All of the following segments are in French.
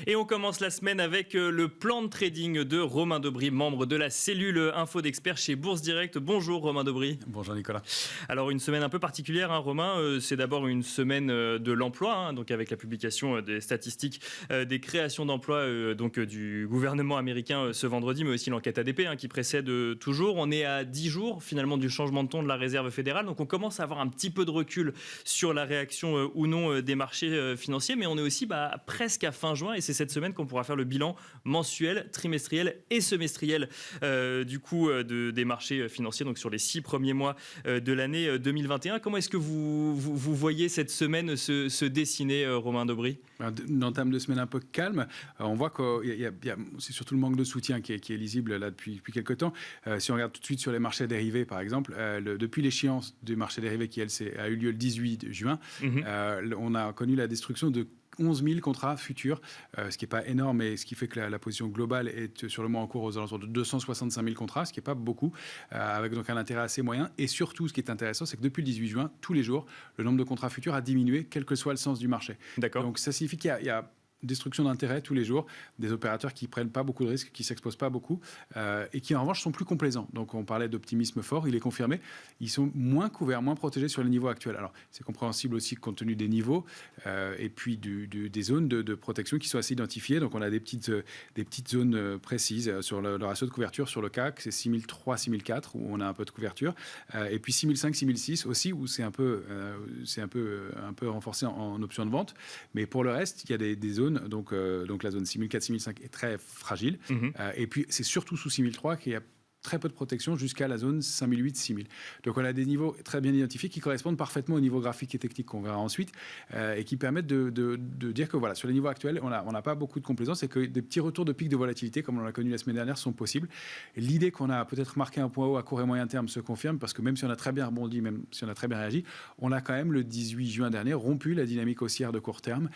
Et on commence la semaine avec le plan de trading de Romain Daubry, membre de la cellule info d'experts chez Bourse Direct. Bonjour Romain Daubry. Bonjour Nicolas. Alors une semaine un peu particulière, Romain, c'est d'abord une semaine de l'emploi, donc avec la publication des statistiques des créations d'emplois du gouvernement américain ce vendredi, mais aussi l'enquête ADP qui précède toujours. On est à 10 jours finalement du changement de ton de la Réserve fédérale, donc on commence à avoir un petit peu de recul sur la réaction ou non des marchés financiers, mais on est aussi presque à fin juin et c'est cette semaine qu'on pourra faire le bilan mensuel, trimestriel et semestriel des marchés financiers, donc sur les 6 premiers mois de l'année 2021. Comment est-ce que vous voyez cette semaine se dessiner, Romain Daubry ? Une entame de semaine un peu calme. On voit que c'est surtout le manque de soutien qui est lisible là depuis quelques temps. Si on regarde tout de suite sur les marchés dérivés, par exemple, depuis l'échéance du marché dérivé qui, a eu lieu le 18 juin, on a connu la destruction de 11 000 contrats futurs, ce qui n'est pas énorme, mais ce qui fait que la position globale est sur le mois en cours aux alentours de 265 000 contrats, ce qui n'est pas beaucoup, avec donc un intérêt assez moyen. Et surtout, ce qui est intéressant, c'est que depuis le 18 juin, tous les jours, le nombre de contrats futurs a diminué, quel que soit le sens du marché. D'accord. Donc ça signifie qu'il y a destruction d'intérêt tous les jours, des opérateurs qui ne prennent pas beaucoup de risques, qui ne s'exposent pas beaucoup et qui en revanche sont plus complaisants. Donc on parlait d'optimisme fort, il est confirmé. Ils sont moins couverts, moins protégés sur les niveaux actuels. Alors c'est compréhensible aussi compte tenu des niveaux et puis des zones de protection qui sont assez identifiées. Donc on a des petites zones précises sur le ratio de couverture sur le CAC, c'est 6003, 6004 où on a un peu de couverture et puis 6005, 6006 aussi où c'est un peu renforcé en option de vente. Mais pour le reste, il y a des zones. Donc la zone 6004, 6005 est très fragile. Et puis, c'est surtout sous 6003 qu'il y a très peu de protection jusqu'à la zone 5008, 6000. Donc, on a des niveaux très bien identifiés qui correspondent parfaitement au niveau graphique et technique qu'on verra ensuite et qui permettent de dire que voilà, sur les niveaux actuels, on n'a pas beaucoup de complaisance et que des petits retours de pic de volatilité, comme on l'a connu la semaine dernière, sont possibles. Et l'idée qu'on a peut-être marqué un point haut à court et moyen terme se confirme parce que même si on a très bien rebondi, même si on a très bien réagi, on a quand même le 18 juin dernier rompu la dynamique haussière de court terme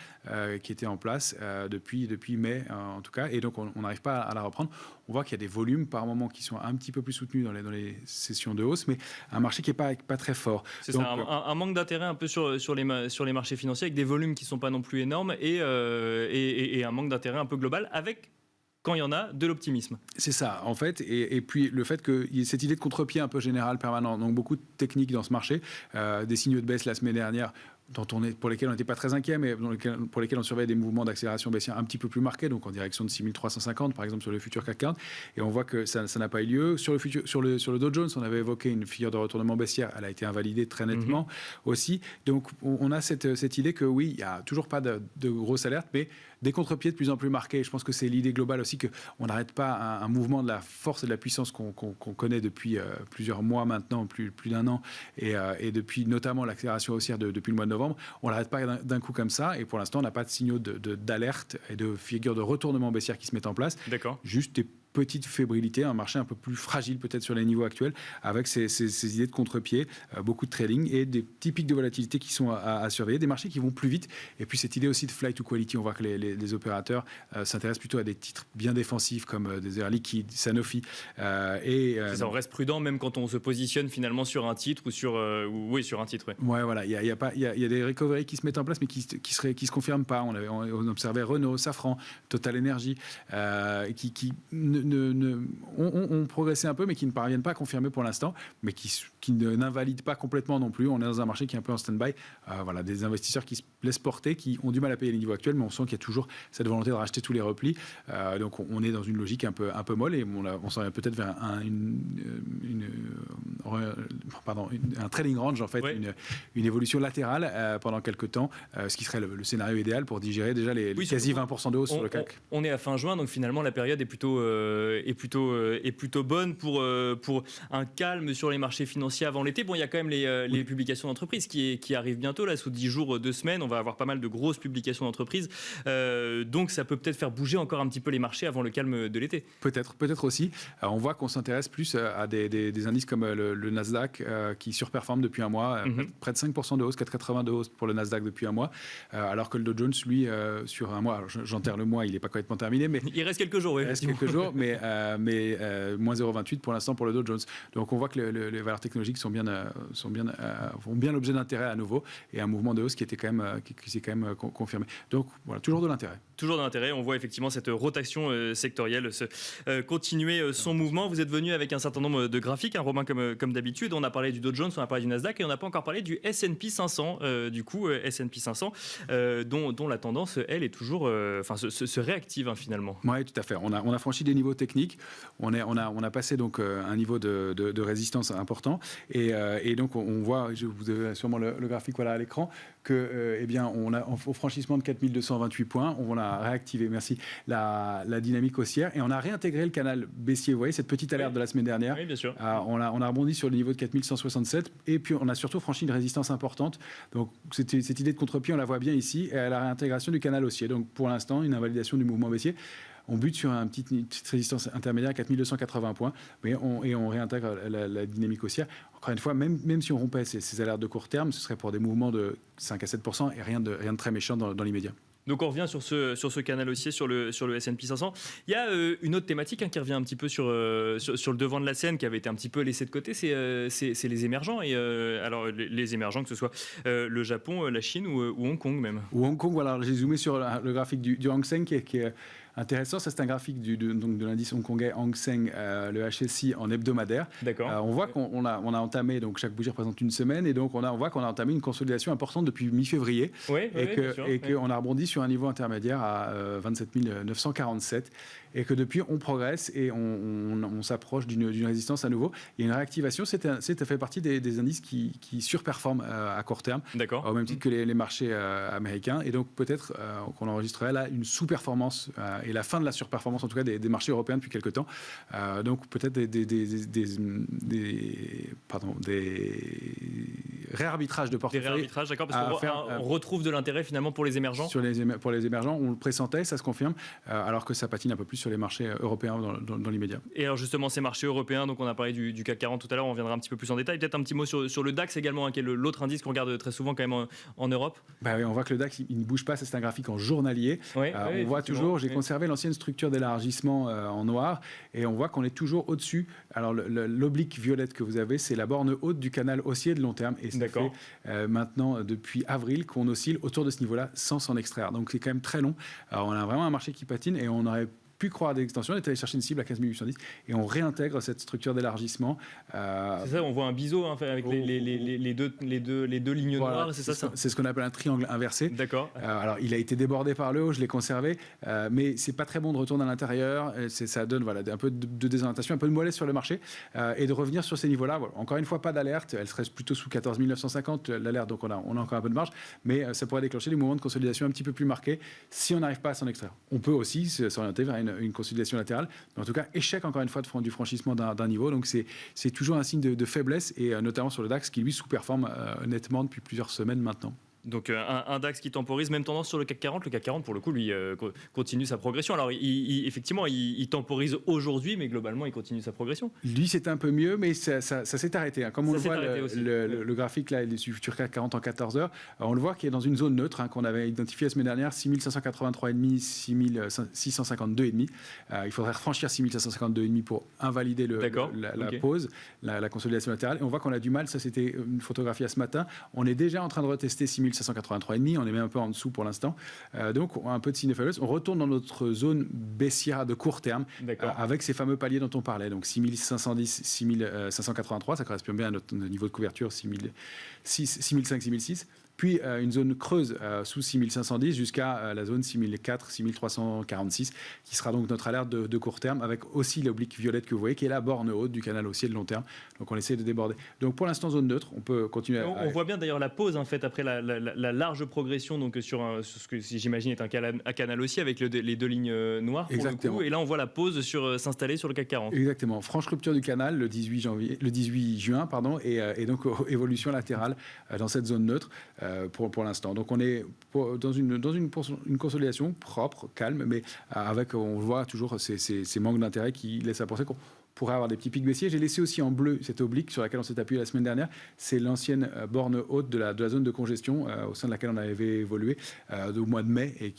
qui était en place depuis mai en tout cas. Et donc, on n'arrive pas à la reprendre. On voit qu'il y a des volumes par moment qui sont un petit peu plus soutenus dans les sessions de hausse, mais un marché qui n'est pas très fort. C'est donc, ça, un manque d'intérêt un peu sur les marchés financiers avec des volumes qui ne sont pas non plus énormes et un manque d'intérêt un peu global avec, quand il y en a, de l'optimisme. C'est ça, en fait. Et puis, le fait qu'il y ait cette idée de contre-pied un peu générale, permanent, donc beaucoup de techniques dans ce marché, des signaux de baisse la semaine dernière, pour lesquels on n'était pas très inquiet, mais pour lesquels on surveille des mouvements d'accélération baissière un petit peu plus marqués, donc en direction de 6350, par exemple, sur le futur CAC 40. Et on voit que ça n'a pas eu lieu. Sur le Dow Jones, on avait évoqué une figure de retournement baissière. Elle a été invalidée très nettement aussi. Donc, on a cette idée que oui, il n'y a toujours pas de grosses alertes, mais des contre-pieds de plus en plus marqués. Je pense que c'est l'idée globale aussi qu'on n'arrête pas un mouvement de la force et de la puissance qu'on connaît depuis plusieurs mois maintenant, plus d'un an, et depuis notamment l'accélération haussière depuis le mois de novembre. On ne l'arrête pas d'un coup comme ça, et pour l'instant, on n'a pas de signaux d'alerte et de figures de retournement baissière qui se mettent en place. D'accord. Juste des petite fébrilité, un marché un peu plus fragile peut-être sur les niveaux actuels, avec ces idées de contre-pied, beaucoup de trading et des petits pics de volatilité qui sont à surveiller, des marchés qui vont plus vite, et puis cette idée aussi de flight to quality. On voit que les opérateurs s'intéressent plutôt à des titres bien défensifs comme des Air Liquide, Sanofi. Ça, on reste prudent même quand on se positionne finalement sur un titre ou sur un titre. Ouais, voilà, il y a des recovery qui se mettent en place mais qui se confirment pas. On observait Renault, Safran, Total Energy, qui ont progressé un peu, mais qui ne parviennent pas à confirmer pour l'instant, mais qui n'invalident pas complètement non plus. On est dans un marché qui est un peu en stand-by. Voilà, des investisseurs qui se laissent porter, qui ont du mal à payer les niveaux actuels, mais on sent qu'il y a toujours cette volonté de racheter tous les replis. Donc on est dans une logique un peu molle, et on s'en va peut-être vers un trading range, en fait, ouais. une évolution latérale pendant quelques temps, ce qui serait le scénario idéal pour digérer déjà les quasi 20% de hausse sur le CAC. On est à fin juin, donc finalement la période est plutôt bonne pour un calme sur les marchés financiers avant l'été. Bon, il y a quand même les publications d'entreprises qui arrivent bientôt, là, sous 10 jours, 2 semaines. On va avoir pas mal de grosses publications d'entreprises. Donc, ça peut peut-être faire bouger encore un petit peu les marchés avant le calme de l'été. Peut-être aussi. Alors, on voit qu'on s'intéresse plus à des indices comme le le Nasdaq qui surperforme depuis un mois, près de 5% de hausse, 4,80 de hausse pour le Nasdaq depuis un mois, alors que le Dow Jones, lui, sur un mois, alors j'enterre le mois, il n'est pas complètement terminé, mais il reste quelques jours, oui. Il reste quelques jours, mais moins 0,28 pour l'instant pour le Dow Jones. Donc on voit que les valeurs technologiques font bien l'objet d'intérêt à nouveau, et un mouvement de hausse qui s'est quand même confirmé. Donc voilà, toujours de l'intérêt. Toujours de l'intérêt. On voit effectivement cette rotation sectorielle continuer son mouvement. Vous êtes venu avec un certain nombre de graphiques, Romain, comme d'habitude. On a parlé du Dow Jones, on a parlé du Nasdaq, et on n'a pas encore parlé du S&P 500. Du coup, S&P 500, dont la tendance, elle, est toujours, se réactive finalement. Oui, tout à fait. On a franchi des niveaux techniques. On a passé donc un niveau de résistance important, et donc on voit, vous avez sûrement le graphique à l'écran, que on a au franchissement de 4228 points, on a réactivé, merci, la dynamique haussière, et on a réintégré le canal baissier. Vous voyez cette petite alerte de la semaine dernière. Oui, bien sûr. On a rebondi sur le niveau de 4167, et puis on a surtout franchi une résistance importante. Donc cette idée de contre-pied, on la voit bien ici, et à la réintégration du canal haussier. Donc pour l'instant, une invalidation du mouvement baissier. On bute sur une petite résistance intermédiaire à 4280 points, mais on réintègre la dynamique haussière. Encore une fois, même si on rompait ces alertes de court terme, ce serait pour des mouvements de 5 à 7% et rien de très méchant dans l'immédiat. Donc on revient sur ce canal haussier, sur le S&P 500. Il y a une autre thématique qui revient un petit peu sur le devant de la scène, qui avait été un petit peu laissée de côté, c'est les émergents. Et alors les émergents, que ce soit le Japon, la Chine ou Hong Kong même. Ou Hong Kong, voilà. J'ai zoomé sur le graphique du Hang Seng qui est intéressant. Ça, c'est un graphique de l'indice hongkongais Hang Seng, le HSI en hebdomadaire. D'accord. On voit qu'on a entamé, donc chaque bougie représente une semaine, et donc on voit qu'on a entamé une consolidation importante depuis mi-février, et qu'on a rebondi sur un niveau intermédiaire à 27 947, et que depuis on progresse et on s'approche d'une résistance à nouveau. Il y a une réactivation, ça fait partie des indices qui surperforment à court terme, au même titre que les marchés américains, et donc peut-être qu'on enregistrerait là une sous-performance et la fin de la surperformance en tout cas des marchés européens depuis quelques temps. Donc peut-être des réarbitrages de portefeuille. Des réarbitrages, d'accord, parce qu'on retrouve de l'intérêt finalement pour les émergents. Pour les émergents, on le pressentait, ça se confirme, alors que ça patine un peu plus sur les marchés européens dans l'immédiat. Et alors justement, ces marchés européens, donc on a parlé du CAC 40 tout à l'heure, on reviendra un petit peu plus en détail. Peut-être un petit mot sur le DAX également, qui est l'autre indice qu'on regarde très souvent quand même en Europe. Oui, on voit que le DAX, il ne bouge pas, ça c'est un graphique en journalier. On voit toujours, j'ai conservé l'ancienne structure d'élargissement en noir, et on voit qu'on est toujours au-dessus. Alors l'oblique violette que vous avez, c'est la borne haute du canal haussier de long terme, et ça fait maintenant depuis avril qu'on oscille autour de ce niveau-là sans s'en extraire. Donc c'est quand même très long. Alors on a vraiment un marché qui patine, et on aurait pu croire à des extensions, on est allé chercher une cible à 15 810, et on réintègre cette structure d'élargissement. C'est ça, on voit un biseau avec les deux lignes noires, c'est ça. C'est ce qu'on appelle un triangle inversé. D'accord. Alors il a été débordé par le haut, je l'ai conservé, mais c'est pas très bon de retourner à l'intérieur. Ça donne un peu de désorientation, un peu de mollesse sur le marché, et de revenir sur ces niveaux-là. Encore une fois, pas d'alerte, elle serait plutôt sous 14 950 l'alerte, donc on a encore un peu de marge, mais ça pourrait déclencher des mouvements de consolidation un petit peu plus marqués si on n'arrive pas à s'en extraire. On peut aussi s'orienter vers une consolidation latérale, mais en tout cas échec encore une fois du franchissement d'un niveau, donc c'est toujours un signe de faiblesse, et notamment sur le DAX qui lui sous-performe nettement depuis plusieurs semaines maintenant. Donc un DAX qui temporise, même tendance sur le CAC 40. Le CAC 40, pour le coup, lui, continue sa progression. Alors, effectivement, il temporise aujourd'hui, mais globalement, il continue sa progression. Lui, c'est un peu mieux, mais ça s'est arrêté. Comme on le voit, le graphique là, du futur CAC 40 en 14 heures, on le voit qu'il est dans une zone neutre qu'on avait identifiée la semaine dernière, 6583,5, 6652,5. Il faudrait franchir 6552,5 pour invalider la pause, la consolidation latérale. Et on voit qu'on a du mal. Ça, c'était une photographie à ce matin. On est déjà en train de retester 6583,5, on est même un peu en dessous pour l'instant. Donc, on a un peu de signe de faiblesse. On retourne dans notre zone baissière de court terme, avec ces fameux paliers dont on parlait. Donc, 6510, 6583, ça correspond bien à notre niveau de couverture, 6005, 6006. Puis une zone creuse sous 6510 jusqu'à la zone 6004, 6346, qui sera donc notre alerte de court terme, avec aussi l'oblique violette que vous voyez, qui est la borne haute du canal haussier de long terme. Donc on essaie de déborder. Donc pour l'instant, zone neutre, on peut continuer. On voit bien d'ailleurs la pause faite après la large progression, donc sur ce que j'imagine est un canal haussier avec les deux lignes noires pour le coup. Et là on voit la pause s'installer sur le CAC 40. Exactement. Franche rupture du canal le 18 juin, et donc évolution latérale dans cette zone neutre. Pour l'instant. Donc on est dans une consolidation propre, calme, mais avec, on voit toujours ces manques d'intérêt qui laissent à penser pourrait avoir des petits pics baissiers. J'ai laissé aussi en bleu cette oblique sur laquelle on s'est appuyé la semaine dernière. C'est l'ancienne borne haute de la zone de congestion au sein de laquelle on avait évolué au mois de mai et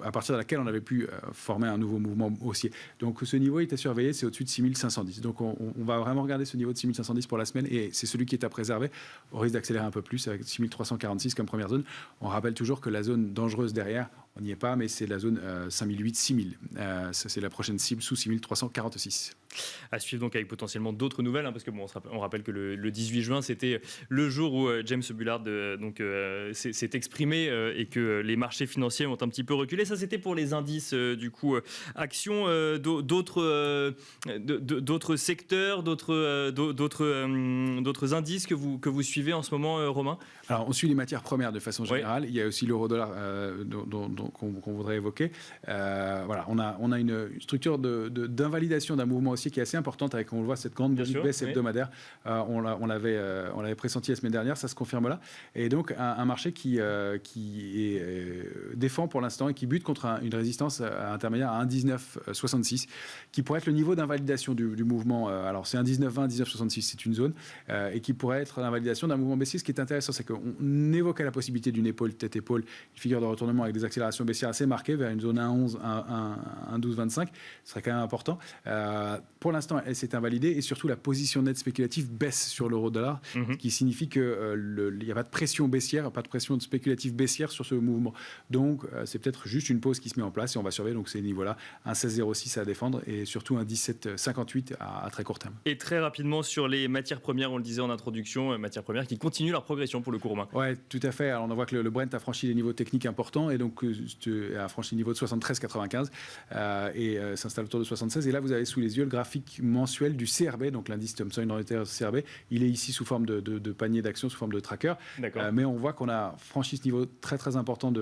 à partir de laquelle on avait pu former un nouveau mouvement haussier. Donc ce niveau est à surveiller, c'est au-dessus de 6510. Donc on va vraiment regarder ce niveau de 6510 pour la semaine et c'est celui qui est à préserver au risque d'accélérer un peu plus avec 6346 comme première zone. On rappelle toujours que la zone dangereuse derrière, on n'y est pas, mais c'est la zone 5008-6000. Ça, c'est la prochaine cible sous 6346. À suivre donc avec potentiellement d'autres nouvelles, parce que on rappelle que le 18 juin, c'était le jour où James Bullard s'est exprimé et que les marchés financiers ont un petit peu reculé. Ça, c'était pour les indices, actions, d'autres secteurs, d'autres indices que vous suivez en ce moment, Romain. Alors, on suit les matières premières de façon générale. Oui. Il y a aussi l'euro-dollar qu'on voudrait évoquer. Voilà, on a une structure d'invalidation d'un mouvement haussier qui est assez importante, avec, on le voit, cette grande baisse hebdomadaire. On l'avait pressenti la semaine dernière, ça se confirme là. Et donc, un marché qui défend pour l'instant et qui bute contre une résistance intermédiaire à 1,1966, qui pourrait être le niveau d'invalidation du mouvement. Alors, c'est 1,1920, 1,1966, c'est une zone, et qui pourrait être l'invalidation d'un mouvement baissier. Ce qui est intéressant, c'est qu'on évoquait la possibilité d'une épaule, tête-épaule, une figure de retournement avec des accélérations baissières assez marquées vers une zone 1,11, 1,1225. Ce serait quand même important. Pour l'instant, elle s'est invalidée et surtout la position nette spéculative baisse sur l'euro-dollar, ce qui signifie qu'il n'y a pas de pression baissière, pas de pression spéculative baissière sur ce mouvement. Donc, c'est peut-être juste une pause qui se met en place et on va surveiller donc ces niveaux-là, un 16,06 à défendre et surtout un 17,58 à très court terme. Et très rapidement sur les matières premières, on le disait en introduction, matières premières qui continuent leur progression pour le coup, Romain. Oui, tout à fait. Alors, on voit que le Brent a franchi les niveaux techniques importants et donc a franchi le niveau de 73,95 et s'installe autour de 76. Et là, vous avez sous les yeux le graphique mensuel du CRB, donc l'indice Thomson Reuters CRB. Il est ici sous forme de panier d'actions, sous forme de tracker. Mais on voit qu'on a franchi ce niveau très très important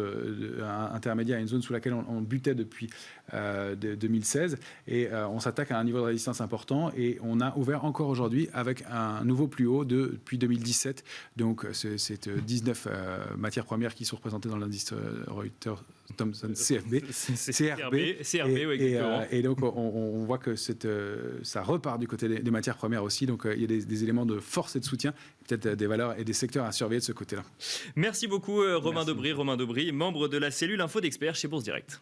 intermédiaire, une zone sous laquelle on butait depuis 2016 et on s'attaque à un niveau de résistance important et on a ouvert encore aujourd'hui avec un nouveau plus haut depuis 2017. Donc c'est 19 matières premières qui sont représentées dans l'indice Reuters Thomson CFB. CRB, et donc on voit que ça repart du côté des matières premières aussi. Donc il y a des éléments de force et de soutien, peut-être des valeurs et des secteurs à surveiller de ce côté-là. Merci beaucoup Romain Debry, membre de la cellule Info d'Experts chez Bourse Direct.